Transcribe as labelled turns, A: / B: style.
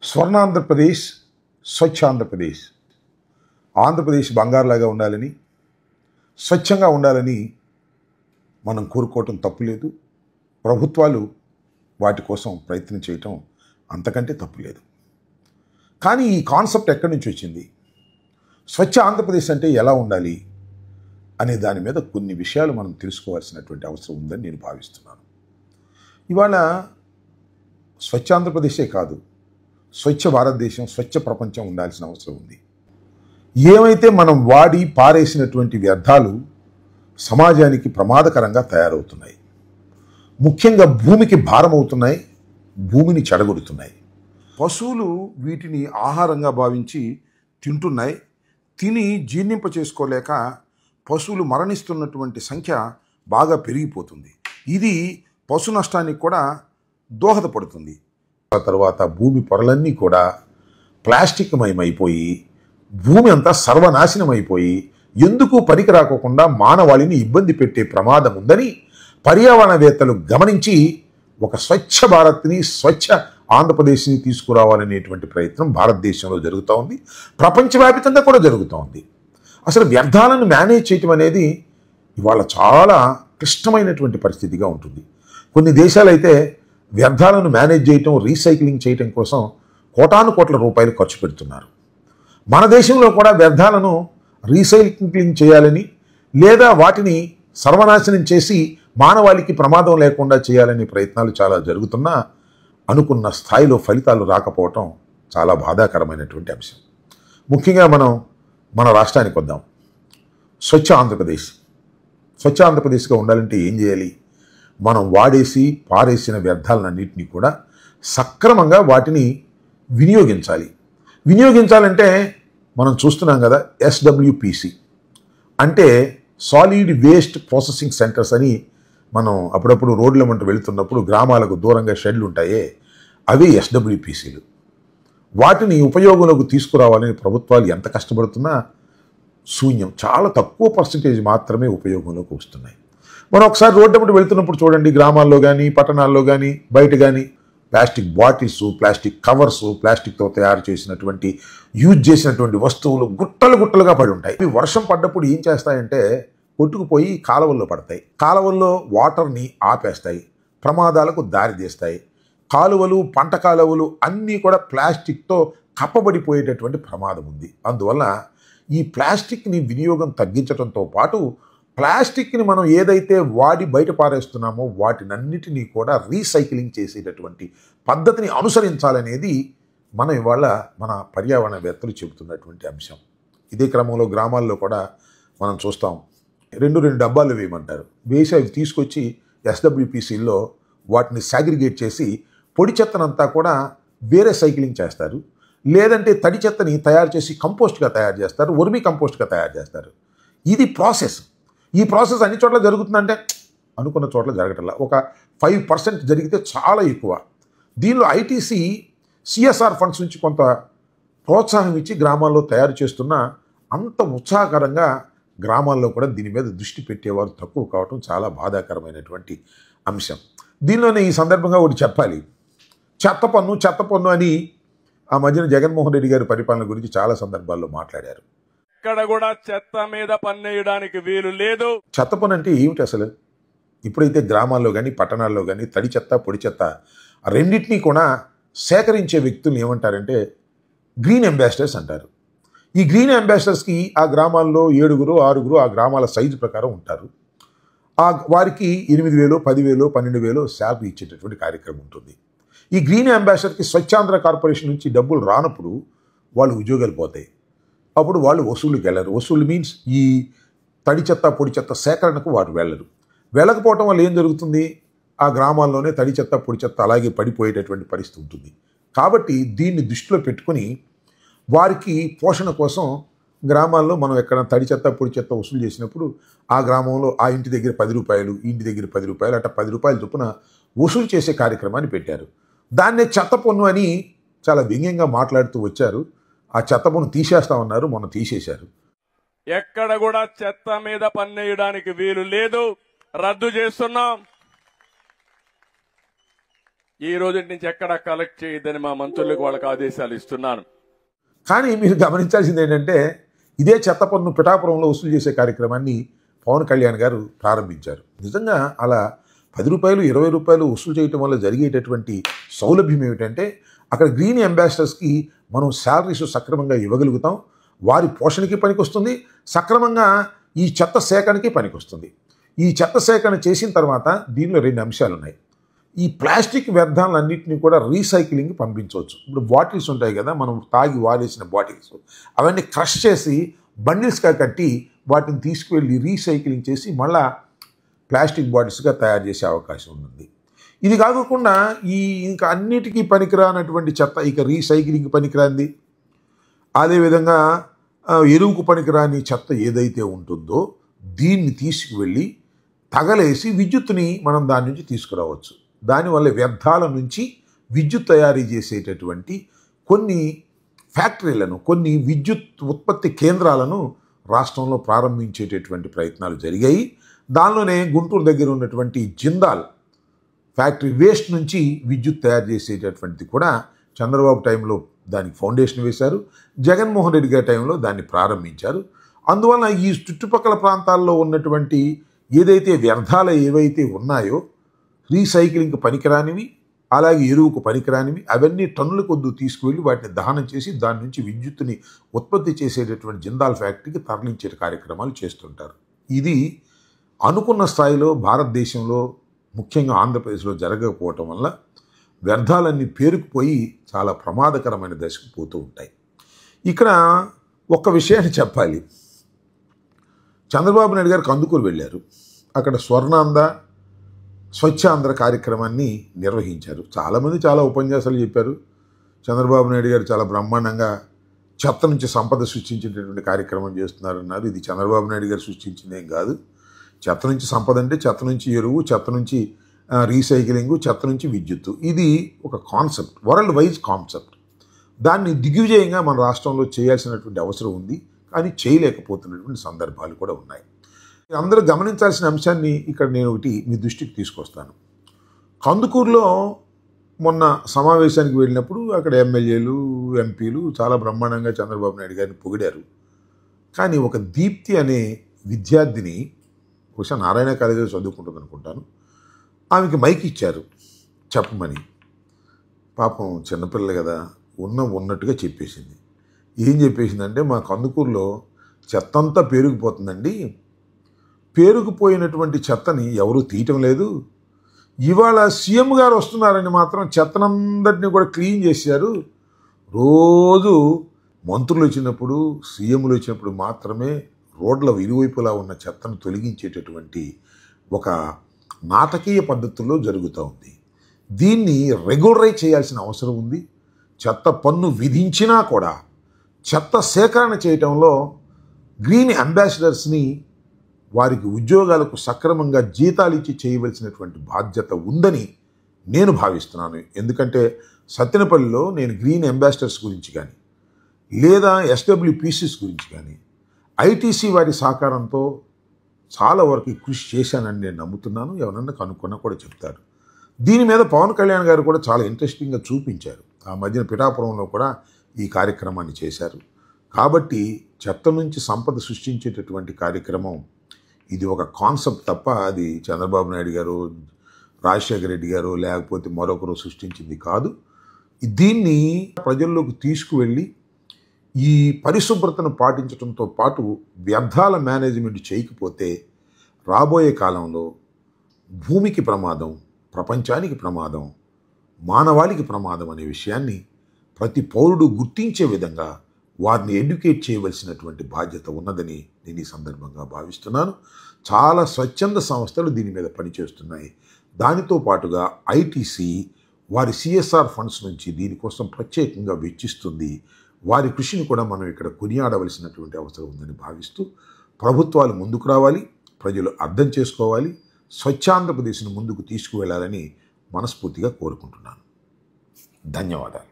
A: స్వర్ణాంధ్రప్రదేశ్, స్వచ్ఛ ఆంధ్రప్రదేశ్. ఆంధ్రప్రదేశ్ బంగారులాగా ఉండాలని, స్వచ్ఛంగా ఉండాలని మనం కోరుకోవటం తప్పులేదు. ప్రభుత్వాలు వాటి కోసం ప్రయత్నం చేయటం అంతకంటే తప్పులేదు. కానీ ఈ కాన్సెప్ట్ ఎక్కడి నుంచి వచ్చింది? స్వచ్ఛ ఆంధ్రప్రదేశ్ అంటే ఎలా ఉండాలి అనే దాని మీద కొన్ని విషయాలు మనం తెలుసుకోవాల్సినటువంటి అవసరం ఉందని నేను భావిస్తున్నాను. ఇవాళ స్వచ్ఛ ఆంధ్రప్రదేశే కాదు, స్వచ్ఛ భారతదేశం, స్వచ్ఛ ప్రపంచం ఉండాల్సిన అవసరం ఉంది. ఏమైతే మనం వాడి పారేసినటువంటి వ్యర్థాలు సమాజానికి ప్రమాదకరంగా తయారవుతున్నాయి. ముఖ్యంగా భూమికి భారం అవుతున్నాయి, భూమిని చెడగొడుతున్నాయి. పశువులు వీటిని ఆహారంగా భావించి తింటున్నాయి. తిని జీర్ణింప చేసుకోలేక పశువులు మరణిస్తున్నటువంటి సంఖ్య బాగా పెరిగిపోతుంది. ఇది పశు నష్టానికి కూడా దోహదపడుతుంది. ఆ తర్వాత భూమి పొరలన్నీ కూడా ప్లాస్టిక్ మయమైపోయి భూమి అంతా సర్వనాశనం అయిపోయి ఎందుకు పనికి రాకోకుండా మానవాళిని ఇబ్బంది పెట్టే ప్రమాదం ఉందని పర్యావరణవేత్తలు గమనించి ఒక స్వచ్ఛ భారత్ని, స్వచ్ఛ ఆంధ్రప్రదేశ్ని తీసుకురావాలనేటువంటి ప్రయత్నం భారతదేశంలో జరుగుతూ ఉంది. ప్రపంచవ్యాప్తంగా కూడా జరుగుతూ ఉంది. అసలు వ్యర్థాలను మేనేజ్ చేయటం అనేది ఇవాళ చాలా క్లిష్టమైనటువంటి పరిస్థితిగా ఉంటుంది. కొన్ని దేశాలైతే వ్యర్థాలను మేనేజ్ చేయటం, రీసైక్లింగ్ చేయటం కోసం కోటాను కోట్ల రూపాయలు ఖర్చు పెడుతున్నారు. మన దేశంలో కూడా వ్యర్థాలను రీసైక్లింగ్ చేయాలని, లేదా వాటిని సర్వనాశనం చేసి మానవాళికి ప్రమాదం లేకుండా చేయాలనే ప్రయత్నాలు చాలా జరుగుతున్నా అనుకున్న స్థాయిలో ఫలితాలు రాకపోవటం చాలా బాధాకరమైనటువంటి అంశం. ముఖ్యంగా మనం మన రాష్ట్రానికి వద్దాం. స్వచ్ఛ ఆంధ్రప్రదేశ్. స్వచ్ఛ ఆంధ్రప్రదేశ్గా ఉండాలంటే ఏం చేయాలి? మనం వాడేసి పారేసిన వ్యర్థాలన్నింటినీ కూడా సక్రమంగా వాటిని వినియోగించాలి. వినియోగించాలంటే మనం చూస్తున్నాం కదా, ఎస్డబ్ల్యూపీసీ అంటే సాలిడ్ వేస్ట్ ప్రాసెసింగ్ సెంటర్స్ అని మనం అప్పుడప్పుడు రోడ్ల వెంట వెళుతున్నప్పుడు గ్రామాలకు దూరంగా షెడ్లు ఉంటాయే, అవి ఎస్డబ్ల్యూపీసీలు. వాటిని ఉపయోగంలోకి తీసుకురావాలని ప్రభుత్వాలు ఎంత కష్టపడుతున్నా శూన్యం. చాలా తక్కువ పర్సంటేజ్ మాత్రమే ఉపయోగంలోకి వస్తున్నాయి. మనం ఒకసారి రోడ్డు వెంట వెళ్తున్నప్పుడు చూడండి, గ్రామాల్లో కానీ పట్టణాల్లో కానీ బయట కానీ ప్లాస్టిక్ బాటిల్స్, ప్లాస్టిక్ కవర్స్, ప్లాస్టిక్తో తయారు చేసినటువంటి యూజ్ చేసినటువంటి వస్తువులు గుట్టలు గుట్టలుగా పడి ఉంటాయి. ఇవి వర్షం పడ్డప్పుడు ఏం చేస్తాయంటే కొట్టుకుపోయి కాలువల్లో పడతాయి. కాలువల్లో వాటర్ని ఆపేస్తాయి, ప్రమాదాలకు దారి తీస్తాయి. కాలువలు, పంట కాలువలు అన్నీ కూడా ప్లాస్టిక్తో కప్పబడిపోయేటటువంటి ప్రమాదం ఉంది. అందువల్ల ఈ ప్లాస్టిక్ని వినియోగం తగ్గించడంతో పాటు ప్లాస్టిక్ని మనం ఏదైతే వాడి బయట పారేస్తున్నామో వాటినన్నిటినీ కూడా రీసైక్లింగ్ చేసేటటువంటి పద్ధతిని అనుసరించాలనేది మనం ఇవాళ మన పర్యావరణవేత్తలు చెబుతున్నటువంటి అంశం. ఇదే క్రమంలో గ్రామాల్లో కూడా మనం చూస్తాం, రెండు డబ్బాలు వేయమంటారు. వేసి అవి తీసుకొచ్చి ఎస్డబ్ల్యూపీసీల్లో వాటిని సాగ్రిగేట్ చేసి పొడి చెత్తనంతా కూడా వేరే సైక్లింగ్ చేస్తారు. లేదంటే తడి చెత్తని తయారు చేసి కంపోస్ట్గా తయారు చేస్తారు, వర్మీ కంపోస్ట్గా తయారు చేస్తారు. ఇది ప్రాసెస్. ఈ ప్రాసెస్ అన్ని చోట్ల జరుగుతుందంటే అనుకున్న చోట్ల జరగటంలా. ఒక 5% జరిగితే చాలా ఎక్కువ. దీనిలో ఐటీసీ సిఎస్ఆర్ ఫండ్స్ నుంచి కొంత ప్రోత్సాహం ఇచ్చి గ్రామాల్లో తయారు చేస్తున్న అంత ఉత్సాహకరంగా గ్రామాల్లో కూడా దీని మీద దృష్టి పెట్టేవారు తక్కువ కావటం చాలా బాధాకరమైనటువంటి అంశం. దీనిలోనే ఈ సందర్భంగా ఒకటి చెప్పాలి. చెత్త పన్ను అని ఆ మధ్యన జగన్మోహన్ రెడ్డి గారి పరిపాలన గురించి చాలా సందర్భాల్లో మాట్లాడారు.
B: ఇక్కడ కూడా చెత్త మీద పన్నేయడానికి వీలు లేదు.
A: చెత్త పన్ను అంటే ఏమిటి అసలు? ఇప్పుడైతే గ్రామాల్లో కానీ పట్టణాల్లో కానీ తడి చెత్త, పొడి చెత్త రెండింటినీ కూడా సేకరించే వ్యక్తులు ఏమంటారంటే గ్రీన్ అంబాసిడర్స్ అంటారు. ఈ గ్రీన్ అంబాసిడర్స్కి ఆ గ్రామాల్లో 7, 6 ఆ గ్రామాల సైజు ప్రకారం ఉంటారు. వారికి 8,000, 10,000, 12,000 శాలరీ ఇచ్చేటటువంటి కార్యక్రమం ఉంటుంది. ఈ గ్రీన్ అంబాసిడర్కి స్వచ్ఛాంధ్ర కార్పొరేషన్ నుంచి డబ్బులు రానప్పుడు వాళ్ళు ఉద్యోగాలు పోతాయి. అప్పుడు వాళ్ళు వసూలుకి వెళ్ళరు. వసూలు మీన్స్ ఈ తడి చెత్త, పొడి చెత్త సేకరణకు వారు వెళ్ళరు. వెళ్ళకపోవటం వల్ల ఏం జరుగుతుంది? ఆ గ్రామాల్లోనే తడి చెత్త, పొడి చెత్త అలాగే పడిపోయేటటువంటి పరిస్థితి ఉంటుంది. కాబట్టి దీన్ని దృష్టిలో పెట్టుకుని వారికి పోషణ కోసం గ్రామాల్లో మనం ఎక్కడ తడి చెత్త, పొడి చెత్త వసూలు చేసినప్పుడు ఆ గ్రామంలో ఆ ఇంటి దగ్గర 10 రూపాయలు, ఈ ఇంటి దగ్గర 10 రూపాయలు, అట్లా 10 రూపాయల చొప్పున వసూలు చేసే కార్యక్రమాన్ని పెట్టారు. దాన్నే చెత్త పన్ను అని చాలా వ్యంగ్యంగా మాట్లాడుతూ వచ్చారు. ఆ చెత్త పన్ను తీసేస్తామన్నారు, మొన్న తీసేశారు.
B: ఎక్కడ కూడా చెత్త మీద పన్నేయడానికి వీలు లేదు, రద్దు చేస్తున్నాం. ఈ రోజు నుంచి ఎక్కడా కలెక్ట్ చేయొద్దని మా మంత్రులకు వాళ్ళకి ఆదేశాలు ఇస్తున్నాను.
A: కానీ మీరు గమనించాల్సింది ఏంటంటే ఇదే చెత్త పన్ను పిఠాపురంలో వసూలు చేసే కార్యక్రమాన్ని పవన్ కళ్యాణ్ గారు ప్రారంభించారు. నిజంగా అలా 10 రూపాయలు 20 రూపాయలు వసూలు చేయటం వల్ల జరిగేటటువంటి సౌలభ్యం ఏమిటంటే అక్కడ గ్రీన్ అంబాసిడర్స్కి మనం శాలరీస్ సక్రమంగా ఇవ్వగలుగుతాం, వారి పోషణకి పనికొస్తుంది, సక్రమంగా ఈ చెత్త సేకరణకి పనికొస్తుంది. ఈ చెత్త సేకరణ చేసిన తర్వాత దీనిలో 2 అంశాలు ఉన్నాయి. ఈ ప్లాస్టిక్ వ్యర్థాలన్నింటినీ కూడా రీసైక్లింగ్ పంపించవచ్చు. ఇప్పుడు బాటిల్స్ ఉంటాయి కదా, మనం తాగి వాడేసిన బాటిల్స్, అవన్నీ క్రష్ చేసి బండిల్స్గా కట్టి వాటిని తీసుకువెళ్ళి రీసైక్లింగ్ చేసి మళ్ళా ప్లాస్టిక్ బాటిల్స్గా తయారు చేసే అవకాశం ఉంది. ఇది కాకుండా ఇంకా అన్నిటికీ పనికిరానటువంటి చెత్త, ఇక రీసైక్లింగ్ పనికిరాంది, అదేవిధంగా ఎరువుకు పనికిరాని చెత్త ఏదైతే ఉంటుందో దీన్ని తీసుకువెళ్ళి తగలేసి విద్యుత్తుని మనం దాని నుంచి తీసుకురావచ్చు. దానివల్ల వ్యర్థాల నుంచి విద్యుత్ తయారీ చేసేటటువంటి కొన్ని ఫ్యాక్టరీలను, కొన్ని విద్యుత్ ఉత్పత్తి కేంద్రాలను రాష్ట్రంలో ప్రారంభించేటటువంటి ప్రయత్నాలు జరిగాయి. దానిలోనే గుంటూరు దగ్గర ఉన్నటువంటి జిందాల్ ఫ్యాక్టరీ వేస్ట్ నుంచి విద్యుత్ తయారు చేసేటటువంటిది కూడా చంద్రబాబు టైంలో దానికి ఫౌండేషన్ వేశారు, జగన్మోహన్ రెడ్డి గారి టైంలో దాన్ని ప్రారంభించారు. అందువలన ఈ చుట్టుపక్కల ప్రాంతాల్లో ఉన్నటువంటి ఏదైతే వ్యర్థాలు ఏవైతే ఉన్నాయో రీసైక్లింగ్కి పనికిరానివి, అలాగే ఎరువుకు పనికిరానివి, అవన్నీ టన్నుల కొద్దు తీసుకువెళ్ళి వాటిని దహనం చేసి దాని నుంచి విద్యుత్తుని ఉత్పత్తి చేసేటటువంటి జిందాల్ ఫ్యాక్టరీకి తరలించే కార్యక్రమాలు చేస్తుంటారు. ఇది అనుకున్న స్థాయిలో భారతదేశంలో ముఖ్యంగా ఆంధ్రప్రదేశ్లో జరగకపోవటం వల్ల వ్యర్థాలన్నీ పేరుకుపోయి చాలా ప్రమాదకరమైన దశకు పోతూ ఉంటాయి. ఇక్కడ ఒక్క విషయాన్ని చెప్పాలి. చంద్రబాబు నాయుడు గారు కందుకూరు వెళ్ళారు. అక్కడ స్వర్ణాంధ్ర స్వచ్ఛాంధ్ర కార్యక్రమాన్ని నిర్వహించారు. చాలామంది చాలా ఉపన్యాసాలు చెప్పారు. చంద్రబాబు నాయుడు గారు చాలా బ్రహ్మాండంగా చెత్త నుంచి సంపద సృష్టించేటటువంటి కార్యక్రమం చేస్తున్నారన్నారు. ఇది చంద్రబాబు నాయుడు గారు సృష్టించిందేం కాదు. చెత్త నుంచి సంపద అంటే చెత్త నుంచి ఎరువు, చెత్త నుంచి రీసైక్లింగు, చెత్త నుంచి విద్యుత్తు. ఇది ఒక కాన్సెప్ట్, వరల్డ్ వైజ్ కాన్సెప్ట్. దాన్ని దిగ్విజయంగా మన రాష్ట్రంలో చేయాల్సినటువంటి అవసరం ఉంది, కానీ చేయలేకపోతున్నటువంటి సందర్భాలు కూడా ఉన్నాయి. అందరూ గమనించాల్సిన అంశాన్ని ఇక్కడ నేను ఒకటి మీ దృష్టికి తీసుకొస్తాను. కందుకూరులో మొన్న సమావేశానికి వెళ్ళినప్పుడు అక్కడ ఎమ్మెల్యేలు, ఎంపీలు చాలా బ్రహ్మాండంగా చంద్రబాబు నాయుడు గారిని పొగిడారు. కానీ ఒక దీప్తి అనే విద్యార్థిని, బహుశా నారాయణ కాలేజీలో చదువుకుంటుంది అనుకుంటాను, ఆమెకి మైక్ ఇచ్చారు చెప్పమని. పాపం చిన్నపిల్లలు కదా, ఉన్నట్టుగా చెప్పేసింది. ఏం చెప్పేసిందంటే, మా కందుకూరులో చెత్త అంతా పేరుకుపోతుందండి, పేరుకుపోయినటువంటి చెత్తని ఎవరూ తీయటం లేదు, ఇవాళ సీఎం గారు వస్తున్నారని మాత్రం చెత్తనందరినీ కూడా క్లీన్ చేశారు, రోజు మంత్రులు వచ్చినప్పుడు సీఎంలు వచ్చినప్పుడు మాత్రమే రోడ్ల ఇరువైపులా ఉన్న చెత్తను తొలగించేటటువంటి ఒక నాటకీయ పద్ధతుల్లో జరుగుతూ ఉంది. దీన్ని రెగ్యులరైజ్ చేయాల్సిన అవసరం ఉంది. చెత్త పన్ను విధించినా కూడా చెత్త సేకరణ చేయటంలో గ్రీన్ అంబాసిడర్స్ని వారికి ఉద్యోగాలకు సక్రమంగా జీతాలు ఇచ్చి చేయవలసినటువంటి బాధ్యత ఉందని నేను భావిస్తున్నాను. ఎందుకంటే సత్తెనపల్లిలో నేను గ్రీన్ అంబాసిడర్స్ గురించి కానీ, లేదా ఎస్డబ్ల్యూపీసీస్ గురించి కానీ ఐటీసీ వారి సహకారంతో చాలా వరకు కృషి చేశానని నేను నమ్ముతున్నాను. ఎవరన్నా కనుక్కున్నా కూడా చెప్తారు. దీని మీద పవన్ కళ్యాణ్ గారు కూడా చాలా ఇంట్రెస్టింగ్గా చూపించారు. ఆ మధ్యన పిఠాపురంలో కూడా ఈ కార్యక్రమాన్ని చేశారు. కాబట్టి చెత్త నుంచి సంపద సృష్టించేటటువంటి కార్యక్రమం ఇది ఒక కాన్సెప్ట్ తప్ప అది చంద్రబాబు నాయుడు గారు, రాజశేఖర రెడ్డి గారు, లేకపోతే మరొకరు సృష్టించింది కాదు. దీన్ని ప్రజల్లోకి తీసుకువెళ్ళి ఈ పరిశుభ్రతను పాటించడంతో పాటు వ్యర్థాల మేనేజ్మెంట్ చేయకపోతే రాబోయే కాలంలో భూమికి ప్రమాదం, ప్రపంచానికి ప్రమాదం, మానవాళికి ప్రమాదం అనే విషయాన్ని ప్రతి పౌరుడు గుర్తించే విధంగా వారిని ఎడ్యుకేట్ చేయవలసినటువంటి బాధ్యత ఉన్నదని నేను ఈ సందర్భంగా భావిస్తున్నాను. చాలా స్వచ్ఛంద సంస్థలు దీని మీద పనిచేస్తున్నాయి. దానితో పాటుగా ఐటీసీ వారి సిఎస్ఆర్ ఫండ్స్ నుంచి దీనికోసం ప్రత్యేకంగా వెచ్చిస్తుంది. వారి కృషిని కూడా మనం ఇక్కడ కొనియాడవలసినటువంటి అవసరం ఉందని భావిస్తూ ప్రభుత్వాలు ముందుకు రావాలి, ప్రజలు అర్థం చేసుకోవాలి, స్వచ్ఛాంధ్రప్రదేశ్ను ముందుకు తీసుకువెళ్లాలని మనస్ఫూర్తిగా కోరుకుంటున్నాను. ధన్యవాదాలు.